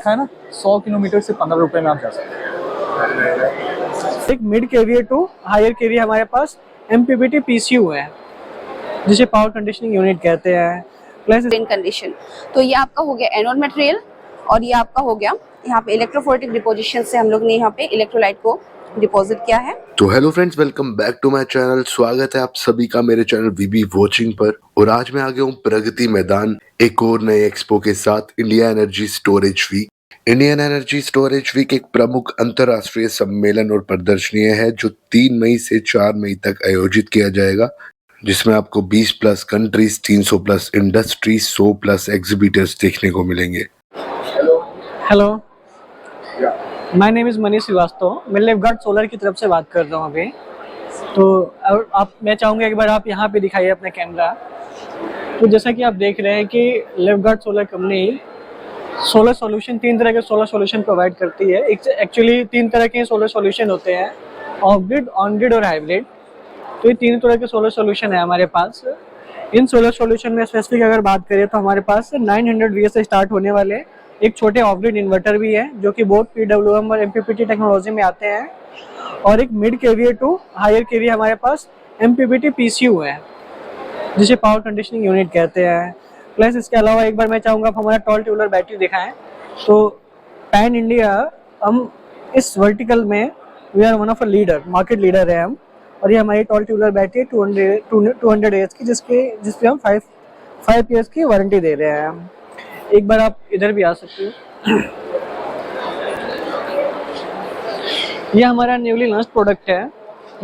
लिखा है ना 100 किलोमीटर से 15 रुपए में आप जा सकते हैं। एक mid KVA to higher KVA हमारे पास MPPT PCU है, जिसे पावर कंडीशनिंग यूनिट कहते हैं। प्लस इन कंडीशन, तो ये आपका हो गया एनोड मटेरियल और ये आपका हो गया यहाँ पे इलेक्ट्रोफोरेटिक डिपोजिशन से हम लोग ने यहाँ पे इलेक्ट्रोलाइट को डिपॉजिट किया है। तो hello friends, welcome back to my channel. स्वागत है आप सभी का मेरे चैनल वीबी वॉचिंग पर। और आज मैं आ गया हूँ प्रगति मैदान एक और नए एक्सपो के साथ, India energy storage week. Indian energy storage week एक प्रमुख अंतरराष्ट्रीय सम्मेलन और प्रदर्शनी है जो 3 मई से 4 मई तक आयोजित किया जाएगा, जिसमें आपको 20 plus countries, 300 plus industry, 100 plus exhibitors देखने को मिलेंगे। Hello, my name is Manish Srivastava. मैं लेफगार्ड सोलर की तरफ से बात कर रहा हूँ अभी। तो मैं चाहूँगा एक बार आप यहाँ पे दिखाइए अपना कैमरा। तो जैसा कि आप देख रहे हैं कि लेफगार्ड सोलर कंपनी सोलर सॉल्यूशन, 3 तरह के सोलर सॉल्यूशन प्रोवाइड करती है। एक्चुअली 3 तरह के सोलर सॉल्यूशन होते हैं, ऑफ ग्रिड, ऑन ग्रिड और हाइब्रिड। तो ये 3 तरह के सोलर सॉल्यूशन है हमारे पास। इन सोलर सॉल्यूशन में स्पेसिफिक अगर बात करें तो हमारे पास 900 VA से स्टार्ट होने वाले एक छोटे ऑफ ग्रिड इन्वर्टर भी है, जो कि बोथ PWM और MPPT टेक्नोलॉजी में आते हैं। और एक mid KVA to higher KVA हमारे पास MPPT PCU है, जिसे पावर कंडीशनिंग यूनिट कहते हैं। प्लस इसके अलावा एक बार मैं चाहूँगा आप हमारा टॉल ट्यूबुलर बैटरी दिखाएं। तो पैन इंडिया हम इस वर्टिकल में we are one of a leader, market leader है हम। और ये हमारी टॉल ट्यूबुलर बैटरी है 200 एएच की, जिसपे हम 5 ईयर्स की वारंटी दे रहे हैं हम। एक बार आप इधर भी आ सकते हो। ये हमारा न्यूली लॉन्च प्रोडक्ट है।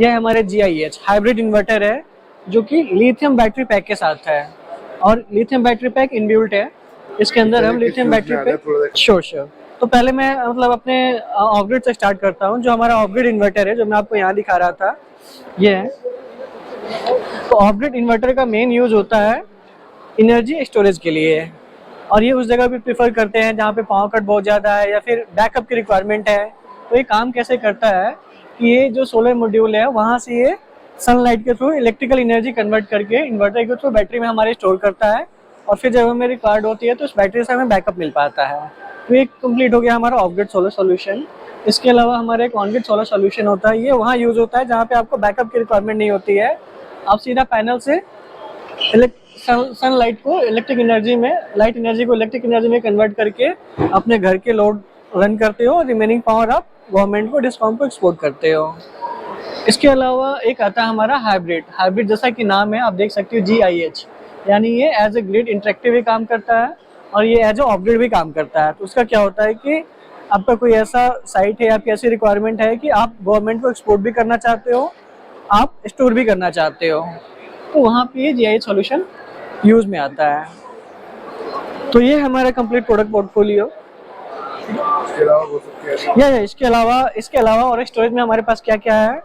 यह हमारे GIH हाइब्रिड इन्वर्टर है, जो कि लिथियम बैटरी पैक के साथ है। और लिथियम बैटरी पैक इनबिल्ट है, इसके अंदर हम लिथियम बैटरी पैक श्योर। तो पहले मैं अपने ऑफ ग्रिड से स्टार्ट करता हूँ। जो हमारा ऑफ ग्रिड इन्वर्टर है, जो मैं आपको यहाँ दिखा रहा था, ये है। तो ऑफ ग्रिड इन्वर्टर का मेन यूज होता है एनर्जी स्टोरेज के लिए, और ये उस जगह भी प्रेफर करते हैं जहाँ पे पावर कट बहुत ज़्यादा है या फिर बैकअप की रिक्वायरमेंट है। तो ये काम कैसे करता है कि ये जो सोलर मॉड्यूल है, वहाँ से ये सनलाइट के थ्रू इलेक्ट्रिकल एनर्जी कन्वर्ट करके इन्वर्टर के थ्रू बैटरी में हमारे स्टोर करता है, और फिर जब हमें रिक्वायर्ड होती है तो उस बैटरी से हमें बैकअप मिल पाता है। तो ये कंप्लीट हो गया हमारा ऑफ ग्रिड सोलर सॉल्यूशन। इसके अलावा हमारा एक ऑन ग्रिड सोलर सॉल्यूशन होता है। ये वहाँ यूज होता है जहाँ पे आपको बैकअप की रिक्वायरमेंट नहीं होती है। आप सीधा पैनल से सनलाइट को इलेक्ट्रिक एनर्जी में, लाइट एनर्जी को इलेक्ट्रिक एनर्जी में कन्वर्ट करके अपने घर के लोड रन करते हो, और रिमेनिंग पावर आप गवर्नमेंट को, डिस्कॉम को एक्सपोर्ट करते हो। इसके अलावा एक आता है हमारा हाइब्रिड, जैसा कि नाम है आप देख सकते हो GIH, यानी ये एज ए ग्रिड इंटरेक्टिव भी काम करता है और ये एज ए ऑफ ग्रिड भी काम करता है। तो उसका क्या होता है कि आपका कोई ऐसा साइट है, आपकी ऐसी रिक्वायरमेंट है कि आप गवर्नमेंट को एक्सपोर्ट भी करना चाहते हो, आप स्टोर भी करना चाहते हो, तो वहाँ पे ये GIH सॉल्यूशन यूज में आता है। तो ये हमारा कंप्लीट प्रोडक्ट पोर्टफोलियो। इसके अलावा और स्टोरेज में हमारे पास क्या क्या है।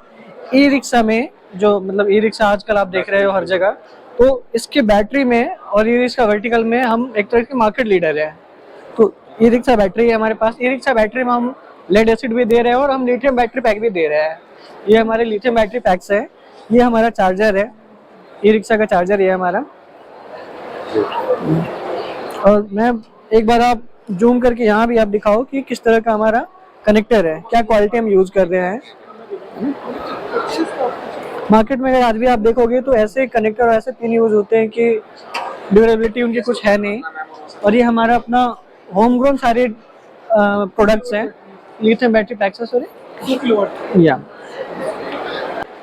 ई रिक्शा में, जो मतलब ई रिक्शा आजकल आप देख रहे हो हर जगह, तो इसके बैटरी में और ई रिक्शा वर्टिकल में हम एक तरह के मार्केट लीडर है। तो ई रिक्शा बैटरी है हमारे पास। ई रिक्शा बैटरी में हम लेड एसिड भी दे रहे हैं और हम लिथियम बैटरी पैक भी दे रहे हैं। ये हमारे लिथियम बैटरी पैक्स है। ये हमारा चार्जर है, ई रिक्शा का चार्जर ये हमारा। और मैं एक बार आप जूम करके यहाँ भी आप दिखाओ कि किस तरह का हमारा कनेक्टर है, क्या क्वालिटी हम यूज कर रहे हैं। मार्केट में अगर आज भी आप देखोगे तो ऐसे कनेक्टर और ऐसे पिन यूज होते हैं कि ड्यूरेबिलिटी उनकी कुछ है नहीं। और ये हमारा अपना होम ग्रोन सारे प्रोडक्ट्स हैं, लिथियम बैटरी पैक्स है। सॉरी 2 किलोवाट या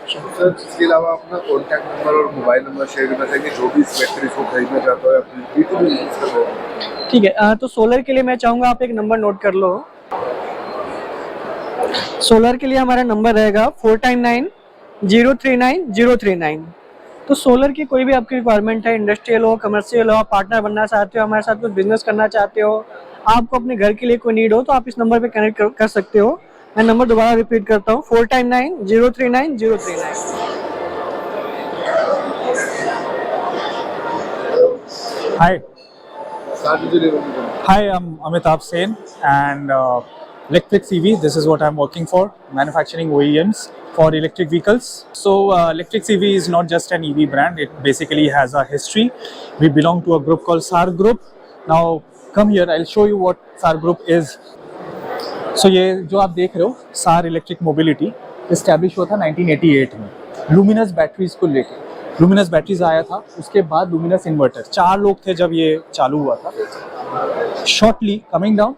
सर, इसके अलावा अपना कॉन्टैक्ट नंबर और मोबाइल नंबर शेयर करना चाहिए, जो भी इस बैटरी को खरीदना चाहता है अपनी B2B यूज कर रहे हैं। ठीक है, तो सोलर के लिए मैं चाहूँगा आप एक नंबर नोट कर लो। सोलर के लिए हमारा नंबर रहेगा 499-039-039। तो सोलर की कोई भी आपकी रिक्वायरमेंट है, इंडस्ट्रियल हो, कमर्शियल हो, आप पार्टनर बनना चाहते हो, हमारे साथ कुछ बिजनेस करना चाहते हो, आपको अपने घर के लिए कोई नीड हो, तो आप इस नंबर पे कनेक्ट कर सकते हो। मैं नंबर दोबारा रिपीट करता हूँ, 499-039-039। Hi, I'm Amitabh Sen, and Electric CV, this is what I'm working for, manufacturing OEMs for electric vehicles. So Electric CV is not just an EV brand, it basically has a history. We belong to a group called SAR Group. Now come here, I'll show you what SAR group is. So ये जो आप देख रहे हो SAR electric mobility establish हुआ था 1988 में luminous batteries को लेकर। लुमिनस बैटरीज आया था, उसके बाद लुमिनस इन्वर्टर। 4 लोग थे जब ये चालू हुआ था। Shortly coming down,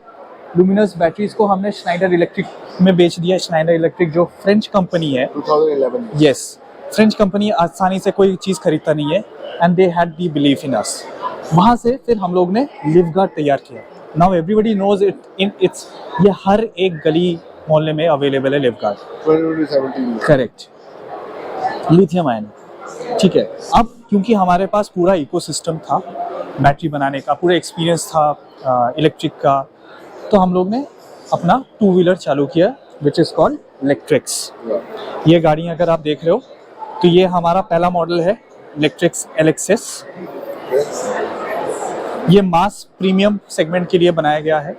luminous batteries को हमने स्नाइडर इलेक्ट्रिक में बेच दिया। स्नाइडर इलेक्ट्रिक जो फ्रेंच कंपनी है, 2011 यस, फ्रेंच कंपनी आसानी से कोई चीज़ खरीदता नहीं है, and they had the belief in us. वहाँ से फिर हम लोग ने लिवगार्ड तैयार किया। Now everybody knows it in its, ये हर एक गली मोहल्ले में अवेलेबल है लिवगार्ड। 2017 करेक्ट, लिथियम आयन, ठीक है। अब क्योंकि हमारे पास पूरा इकोसिस्टम था बैटरी बनाने का, पूरा एक्सपीरियंस था इलेक्ट्रिक का, तो हम लोग ने अपना 2 व्हीलर चालू किया विच इज़ कॉल्ड इलेक्ट्रिक्स। ये गाड़ी अगर आप देख रहे हो तो ये हमारा पहला मॉडल है इलेक्ट्रिक्स LXS। ये मास प्रीमियम सेगमेंट के लिए बनाया गया है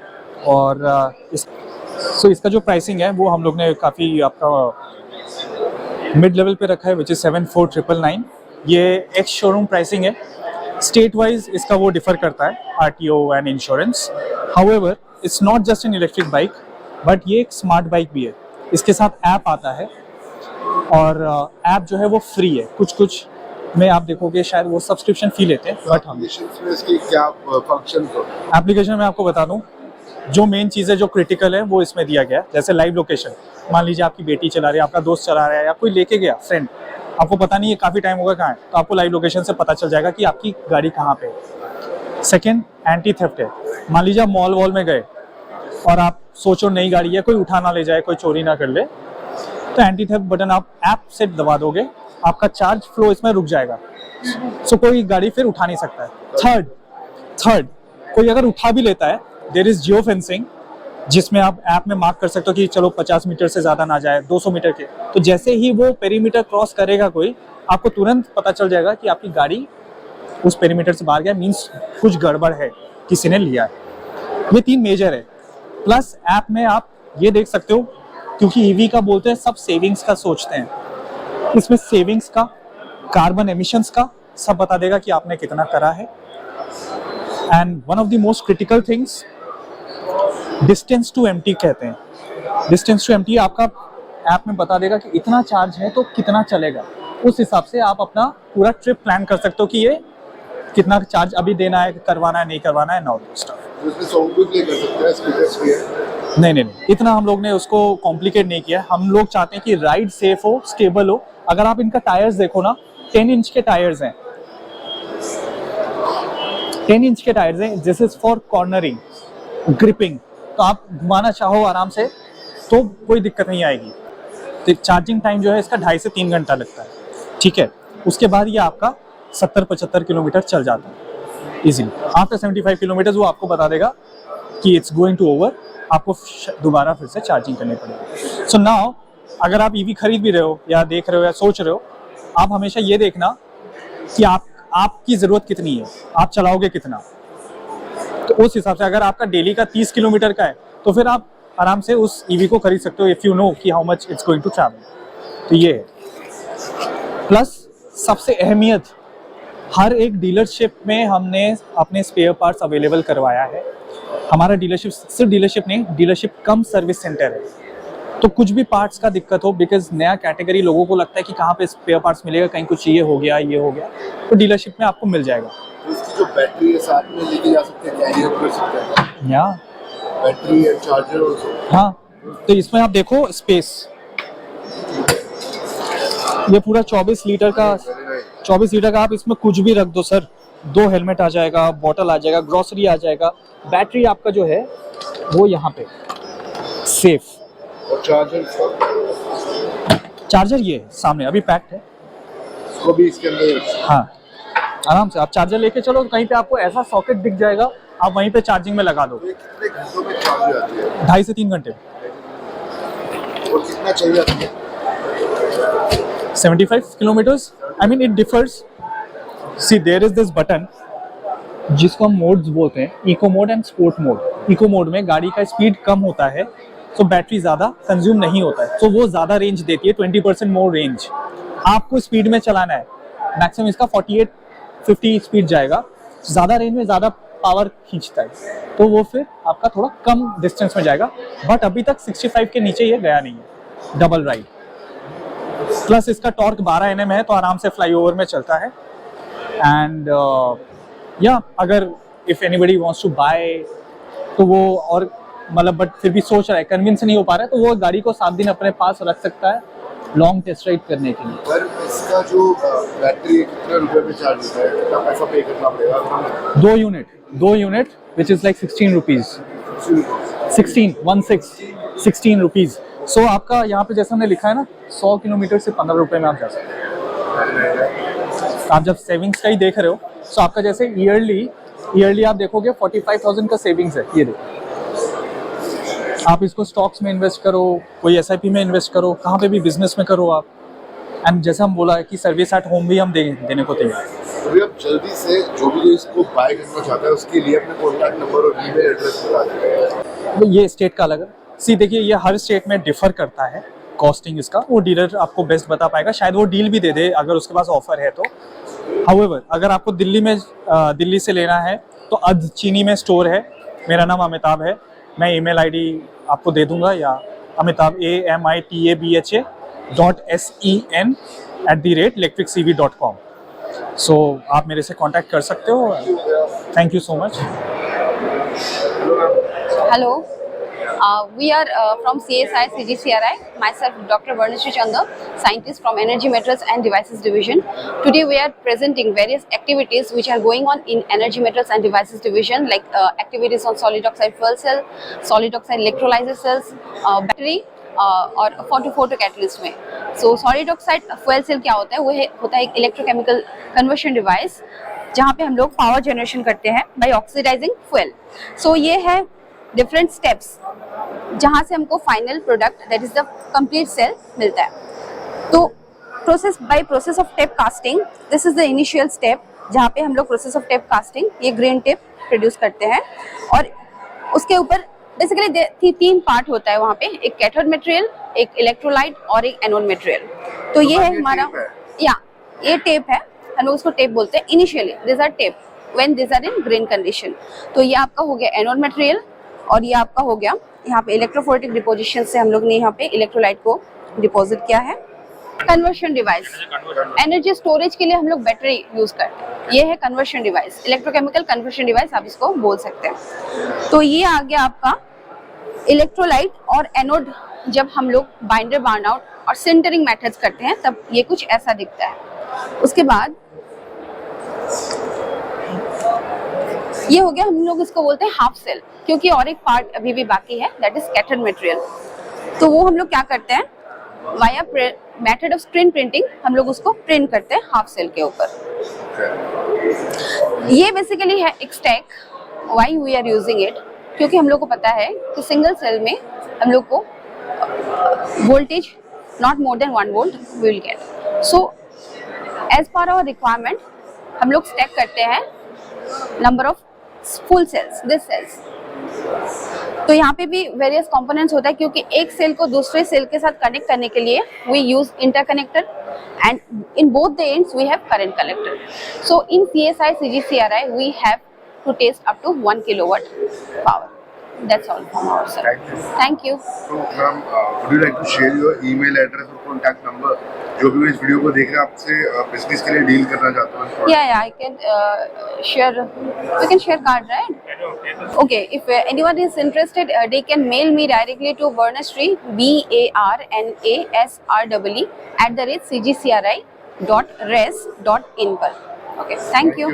और इसका जो प्राइसिंग है वो हम लोग ने काफ़ी आपका मिड लेवल पे रखा है विच इज़ 74,999। ये एक्स शोरूम प्राइसिंग है। स्टेट वाइज इसका वो डिफर करता है RTO and insurance. However it's not just an electric bike but ये एक स्मार्ट बाइक भी है। इसके साथ ऐप आता है और ऐप जो है वो फ्री है। कुछ में आप देखोगे शायद वो सब्सक्रिप्शन फी लेते हैं, बट हम में इसकी क्या फंक्शन हो? एप्लीकेशन में आपको बता दूं, जो मेन चीज़ है जो क्रिटिकल है वो इसमें दिया गया है। जैसे लाइव लोकेशन, मान लीजिए आपकी बेटी चला रही है, आपका दोस्त चला रहा है या कोई लेके गया फ्रेंड, आपको पता नहीं है काफ़ी टाइम होगा कहाँ है, तो आपको लाइव लोकेशन से पता चल जाएगा कि आपकी गाड़ी कहाँ पे है। सेकेंड, एंटी थेफ्ट है। मान लीजिए आप मॉल वॉल में गए और आप सोचो नई गाड़ी है, कोई उठा ना ले जाए, कोई चोरी ना कर ले, तो एंटी थेफ्ट बटन आप ऐप से दबा दोगे, आपका चार्ज फ्लो इसमें रुक जाएगा। सो कोई गाड़ी फिर उठा नहीं सकता है। थर्ड, कोई अगर उठा भी लेता है, देयर इज जियो फेंसिंग, जिसमें आप ऐप में मार्क कर सकते हो कि चलो 50 मीटर से ज़्यादा ना जाए, 200 मीटर के। तो जैसे ही वो पेरीमीटर क्रॉस करेगा कोई, आपको तुरंत पता चल जाएगा कि आपकी गाड़ी उस पेरीमीटर से बाहर गया, मीन्स कुछ गड़बड़ है, किसी ने लिया है। ये 3 मेजर है। प्लस ऐप में आप ये देख सकते हो, क्योंकि ईवी का बोलते हैं सब सेविंग्स का सोचते हैं, इसमें सेविंग्स का, कार्बन एमिशंस का सब बता देगा कि आपने कितना करा है। And one of the most critical things, distance to empty कहते हैं। डिस्टेंस टू एम्प्टी आपका ऐप में बता देगा कि इतना चार्ज है तो कितना चलेगा। उस हिसाब से आप अपना पूरा ट्रिप प्लान कर सकते हो कि ये कितना चार्ज अभी देना है, करवाना है, नहीं करवाना है, नॉट स्टफ। उसमें सॉन्ग भी प्ले कर सकते हैं, स्पीकर्स भी है। नहीं, इतना हम लोग ने उसको कॉम्प्लिकेट नहीं किया। हम लोग चाहते हैं कि राइड सेफ हो, स्टेबल हो। अगर आप इनका टायर्स देखो ना, 10 इंच के टायर्स हैं, 10 इंच के टायर्स हैं। This is for cornering, gripping, तो आप घुमाना चाहो आराम से तो कोई दिक्कत नहीं आएगी। तो चार्जिंग टाइम जो है इसका 2.5 से 3 घंटा लगता है, ठीक है। उसके बाद ये आपका 70-75 किलोमीटर चल जाता है इजीली। आफ्टर 75 किलोमीटर वो आपको बता देगा कि इट्स गोइंग टू ओवर, आपको दोबारा फिर से चार्जिंग करनी पड़ेगी। सो नाउ अगर आप ईवी खरीद भी रहे हो या देख रहे हो या सोच रहे हो, आप हमेशा ये देखना कि आपकी ज़रूरत कितनी है, आप चलाओगे कितना। तो उस हिसाब से अगर आपका डेली का 30 किलोमीटर का है तो फिर आप आराम से उस ईवी को खरीद सकते हो इफ़ यू नो कि how much it's going to travel. तो ये है। प्लस सबसे अहमियत, हर एक डीलरशिप में हमने अपने स्पेयर पार्ट्स अवेलेबल करवाया है। हमारा डीलरशिप सिर्फ डीलरशिप नहीं, डीलरशिप कम सर्विस सेंटर है। तो कुछ भी पार्ट्स का दिक्कत हो, बिकॉज नया कैटेगरी लोगों को लगता है कि कहाँ पे स्पेयर पार्ट्स मिलेगा, कहीं कुछ ये हो गया, तो डीलरशिप में आपको मिल जाएगा। तो इसकी जो बैटरी है साथ में लेके जा सकते हैं, कैरी अप कर सकते हैं, या बैटरी एंड चार्जर ऑल्सो। हाँ, तो इसमें आप देखो स्पेस, ये पूरा 24 लीटर का, 24 लीटर का आप इसमें कुछ भी रख दो सर। 2 हेलमेट आ जाएगा, बॉटल आ जाएगा, ग्रोसरी आ जाएगा। बैटरी आपका जो है वो यहाँ पे सेफ। और चार्जर ये सामने अभी पैक्ड है, इसको भी इसके अंदर। हाँ, आराम से आप चार्जर लेके चलो, कहीं पे आपको ऐसा सॉकेट दिख जाएगा, आप वहीं पे चार्जिंग में लगा दो। कितने घंटों में चार्ज हो जाती है? 2.5 से 3 घंटे। और कितना चल जाती है? 75 kilometers. I mean it differs. See there is this button जिसको हम मोड्स बोलते हैं, eco mode and sport mode. Eco mode में गाड़ी का स्पीड कम होता है तो बैटरी ज़्यादा कंज्यूम नहीं होता है, तो वो ज़्यादा रेंज देती है, 20% मोर रेंज। आपको स्पीड में चलाना है, मैक्सिमम इसका 48-50 स्पीड जाएगा। ज़्यादा रेंज में ज़्यादा पावर खींचता है, तो वो फिर आपका थोड़ा कम डिस्टेंस में जाएगा। बट अभी तक 65 के नीचे ये गया नहीं है डबल राइड। प्लस इसका टॉर्क 12 Nm है, तो आराम से फ्लाईओवर में चलता है। एंड या अगर if anybody wants to buy, तो वो और मतलब बट फिर भी सोच रहा है, कन्विंस नहीं हो पा रहा है, तो वो गाड़ी को 7 दिन अपने पास रख सकता है लॉन्ग टेस्ट राइड करने के लिए। पर इसका जो बैटरी कितने रुपए में चार्ज होता है, कितना पैसा पे करना पड़ेगा? 2 unit which is like 16 rupees, 16 rupees. So आपका यहाँ पे जैसा हमने लिखा है ना, 100 किलोमीटर से 15 रुपए में आप जा सकते हैं। आप जब सेविंग्स का ही देख रहे हो, सो आपका जैसे ईयरली आप देखोगे 45,000 का सेविंग्स है। ये देखो, आप इसको स्टॉक्स में इन्वेस्ट करो, कोई SIP में इन्वेस्ट करो, कहाँ पे भी बिजनेस में करो आप। एंड जैसा हम बोला है कि सर्विस एट होम भी हम देने को तैयार हैं। तो अब जल्दी से जो भी इसको बाय करना चाहता है उसके लिए अपने कॉन्टैक्ट नंबर और ईमेल एड्रेस बता दीजिए। तो ये स्टेट का अलग है। देखिए, ये हर स्टेट में डिफर करता है कॉस्टिंग इसका, वो डीलर आपको बेस्ट बता पाएगा, शायद वो डील भी दे दे अगर उसके पास ऑफर है तो। हाउएवर अगर आपको दिल्ली से लेना है तो अध चीनी में स्टोर है, मेरा नाम अमिताभ है, मैं ईमेल ID आपको दे दूंगा, या अमिताभ AMITABHA.SEN@electriccv.com। सो आप मेरे से कांटेक्ट कर सकते हो। Thank you so much. Hello, we are from CSI CGCRI. Myself, Dr. Varnashri Chandra, scientist from Energy Metals and Devices Division. Today we are presenting various activities which are going on in Energy Metals and Devices Division, like activities on solid oxide fuel cell, solid oxide electrolyzer cells, battery और photo catalyst में। सो solid oxide fuel cell क्या होता है? वो होता है एक electrochemical conversion device, जहाँ पे हम लोग पावर जनरेशन करते हैं बाय ऑक्सीडाइजिंग फ्यूल। सो ये है डिफरेंट स्टेप्स जहाँ से हमको final product that is the complete cell मिलता है। तो process of tape casting, this is the initial step जहाँ पे हम लोग प्रोसेस ऑफ टेप कास्टिंग ये ग्रेन टेप प्रोड्यूस करते हैं, और उसके ऊपर बेसिकली 3 पार्ट होता है वहाँ पे, एक कैथोड मटेरियल, एक इलेक्ट्रोलाइट और एक एनोड मटेरियल। तो ये है हमारा, या ये टेप है, हम लोग इसको टेप बोलते हैं। Initially this are tape when this are in green condition. तो ये आपका हो गया एनोड मटेरियल, और ये आपका हो गया यहाँ पे इलेक्ट्रोफोरेटिक डिपोजिशन से हम लोग ने यहाँ पे इलेक्ट्रोलाइट को डिपॉजिट किया है। कन्वर्शन डिवाइस, एनर्जी स्टोरेज के लिए हम लोग बैटरी यूज करते हैं, ये है conversion device, electrochemical conversion device आप इसको बोल सकते हैं। तो ये आ गया आपका इलेक्ट्रोलाइट और एनोड। जब हम लोग बाइंडर बार्न आउट और सिंटरिंग मेथड्स करते हैं तब ये कुछ ऐसा दिखता है। उसके बाद ये हो गया, हम लोग इसको बोलते हैं हाफ सेल, क्योंकि और एक पार्ट अभी भी बाकी है, दैट इज कैथोड मटेरियल। तो वो हम लोग क्या करते हैं, via method of screen printing हम लोग उसको प्रिंट करते हैं हाफ सेल के ऊपर। ये बेसिकली है एक stack, why we are using it, क्योंकि हम लोग को पता है कि सिंगल सेल में हम लोग को voltage not more than 1 volt we will get. So as per our requirement हम लोग स्टैक करते हैं number of full cells, this cells. तो यहाँ पे भी वेरियस कंपोनेंट्स होता है, क्योंकि एक सेल को दूसरे सेल के साथ कनेक्ट करने के लिए we use interconnector, and in both the ends we have current collector. So in CSI CGCRI we have to test up to 1 kilowatt power. That's all from our side. Thank you. So ma'am, would you like to share your email address और contact number? जो भी इस video को देख रहे हैं आपसे business के लिए डील करना चाहते हैं। Yeah, I can share. We can share card, right? Okay. If anyone is interested, they can mail me directly to Varnashri BARNASREE @cgcri.res.in पर। Okay. Thank you.